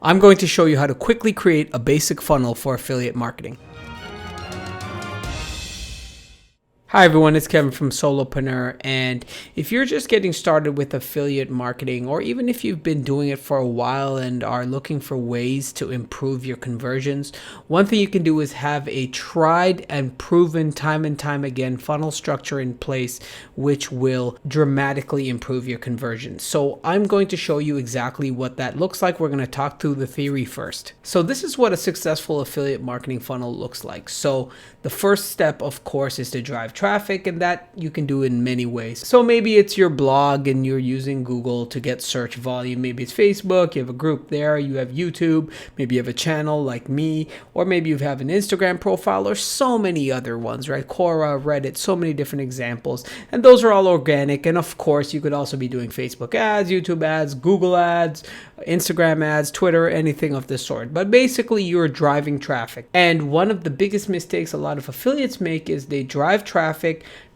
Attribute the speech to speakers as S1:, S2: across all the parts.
S1: I'm going to show you how to quickly create a basic funnel for affiliate marketing. Hi everyone, it's Kevin from Solopreneur, and if you're just getting started with affiliate marketing, or even if you've been doing it for a while and are looking for ways to improve your conversions, one thing you can do is have a tried and proven time and time again funnel structure in place, which will dramatically improve your conversions. So I'm going to show you exactly what that looks like. We're going to talk through the theory first. So this is what a successful affiliate marketing funnel looks like. So the first step, of course, is to drive traffic, and that you can do in many ways. So maybe it's your blog and you're using Google to get search volume. Maybe it's Facebook, you have a group there, you have YouTube, maybe you have a channel like me, or maybe you have an Instagram profile, or so many other ones, right? Quora, Reddit, so many different examples. And those are all organic. And of course, you could also be doing Facebook ads, YouTube ads, Google ads, Instagram ads, Twitter, anything of this sort. But basically, you're driving traffic. And one of the biggest mistakes a lot of affiliates make is they drive traffic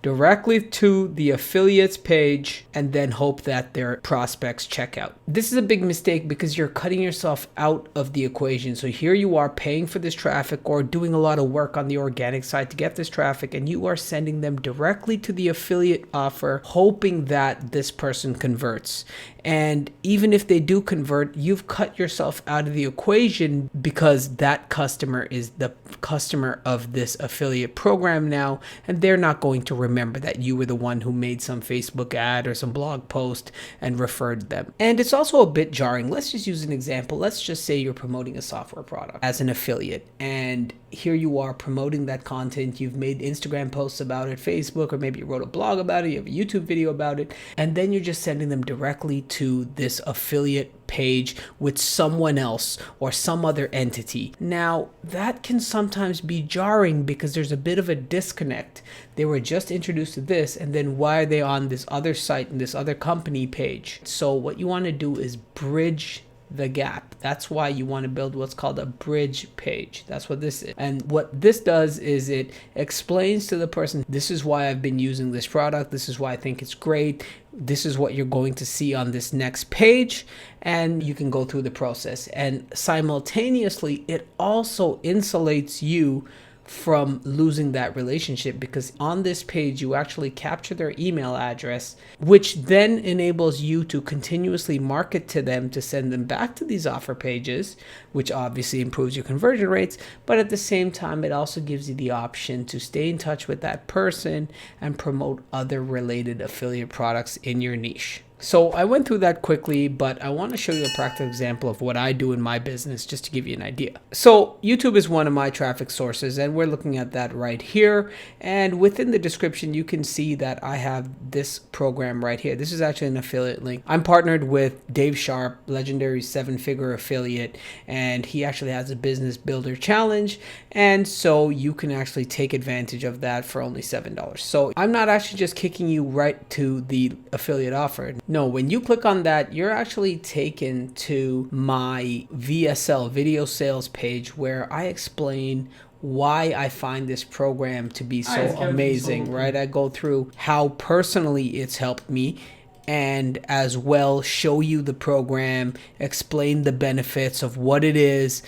S1: directly to the affiliates page and then hope that their prospects check out. This is a big mistake because you're cutting yourself out of the equation. So here you are paying for this traffic or doing a lot of work on the organic side to get this traffic, and you are sending them directly to the affiliate offer, hoping that this person converts. And even if they do convert, you've cut yourself out of the equation because that customer is the customer of this affiliate program now, and they're not going to remember that you were the one who made some Facebook ad or some blog post and referred them. And it's also a bit jarring. Let's just use an example. Let's just say you're promoting a software product as an affiliate, and here you are promoting that content. You've made Instagram posts about it, Facebook, or maybe you wrote a blog about it, you have a YouTube video about it, and then you're just sending them directly to this affiliate page with someone else or some other entity. Now, that can sometimes be jarring because there's a bit of a disconnect. They were just introduced to this, and then why are they on this other site and this other company page? So what you want to do is bridge the gap. That's why you want to build what's called a bridge page. That's what this is. And what this does is it explains to the person, this is why I've been using this product. This is why I think it's great. This is what you're going to see on this next page. And you can go through the process. And simultaneously, it also insulates you from losing that relationship, because on this page you actually capture their email address, which then enables you to continuously market to them to send them back to these offer pages, which obviously improves your conversion rates. But at the same time, it also gives you the option to stay in touch with that person and promote other related affiliate products in your niche. So I went through that quickly, but I want to show you a practical example of what I do in my business just to give you an idea. So YouTube is one of my traffic sources, and we're looking at that right here. And within the description, you can see that I have this program right here. This is actually an affiliate link. I'm partnered with Dave Sharp, legendary 7-figure affiliate, and he actually has a business builder challenge. And so you can actually take advantage of that for only $7. So I'm not actually just kicking you right to the affiliate offer. No, when you click on that, you're actually taken to my VSL, video sales page, where I explain why I find this program to be so amazing, right? I go through how personally it's helped me, and as well show you the program, explain the benefits of what it is,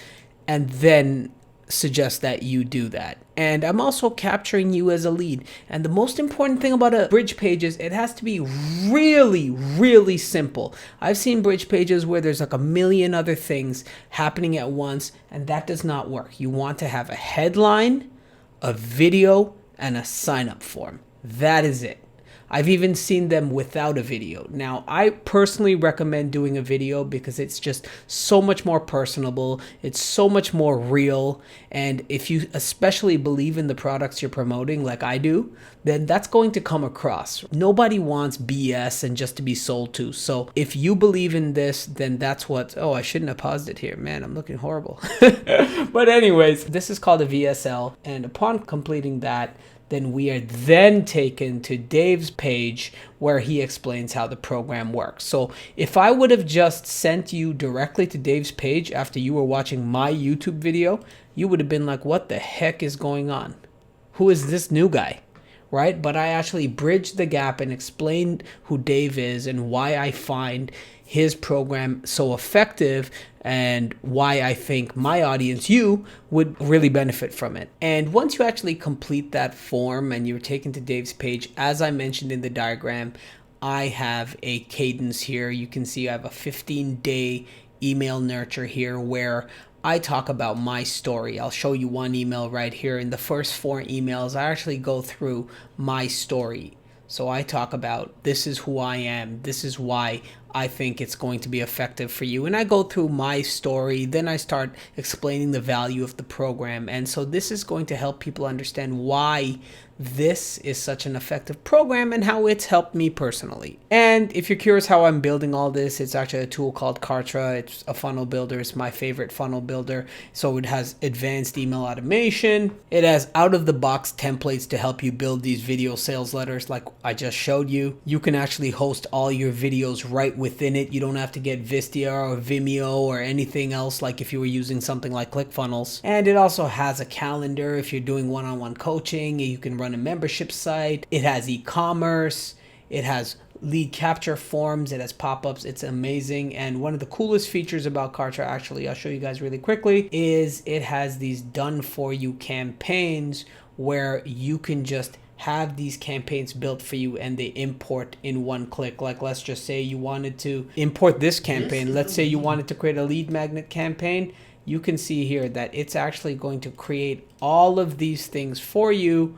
S1: and then suggest that you do that. And I'm also capturing you as a lead. And the most important thing about a bridge page is it has to be really, really simple. I've seen bridge pages where there's like a million other things happening at once, and that does not work. You want to have a headline, a video, and a sign-up form. That is it. I've even seen them without a video. Now, I personally recommend doing a video because it's just so much more personable. It's so much more real. And if you especially believe in the products you're promoting like I do, then that's going to come across. Nobody wants BS and just to be sold to. So if you believe in this, then that's what, oh, I shouldn't have paused it here. Man, I'm looking horrible. But anyways, this is called a VSL. And upon completing that, then we are then taken to Dave's page where he explains how the program works. So if I would have just sent you directly to Dave's page after you were watching my YouTube video, you would have been like, what the heck is going on? Who is this new guy? right? But I actually bridged the gap and explained who Dave is and why I find his program so effective and why I think my audience, you, would really benefit from it. And once you actually complete that form and you're taken to Dave's page, as I mentioned in the diagram, I have a cadence here. You can see I have a 15-day email nurture here where I talk about my story. I'll show you one email right here. In the first 4 emails, I actually go through my story. So I talk about, this is who I am. This is why I think it's going to be effective for you. And I go through my story. Then I start explaining the value of the program. And so this is going to help people understand why this is such an effective program and how it's helped me personally. And if you're curious how I'm building all this, it's actually a tool called Kartra. It's a funnel builder. It's my favorite funnel builder. So it has advanced email automation. It has out-of-the-box templates to help you build these video sales letters like I just showed you. You can actually host all your videos right within it. You don't have to get Vistia or Vimeo or anything else like if you were using something like ClickFunnels. And it also has a calendar. If you're doing one-on-one coaching, you can run a membership site. It has e-commerce. It has lead capture forms. It has pop-ups. It's amazing. And one of the coolest features about Kartra, actually, I'll show you guys really quickly, is it has these done for you campaigns where you can just have these campaigns built for you and they import in one click. Like, let's just say you wanted to import this campaign. Let's say you wanted to create a lead magnet campaign. You can see here that it's actually going to create all of these things for you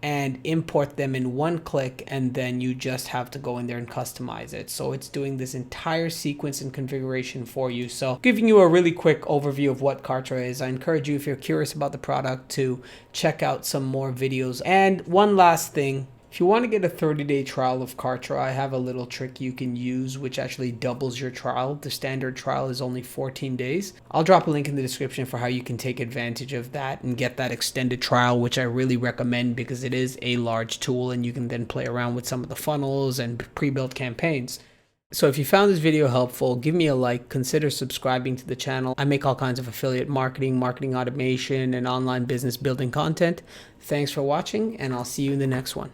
S1: and import them in one click, and then you just have to go in there and customize it. So it's doing this entire sequence and configuration for you. So giving you a really quick overview of what Kartra is. I encourage you, if you're curious about the product, to check out some more videos. And one last thing, if you want to get a 30-day trial of Kartra, I have a little trick you can use which actually doubles your trial. The standard trial is only 14 days. I'll drop a link in the description for how you can take advantage of that and get that extended trial, which I really recommend because it is a large tool and you can then play around with some of the funnels and pre-built campaigns. So if you found this video helpful, give me a like, consider subscribing to the channel. I make all kinds of affiliate marketing, marketing automation, and online business building content. Thanks for watching, and I'll see you in the next one.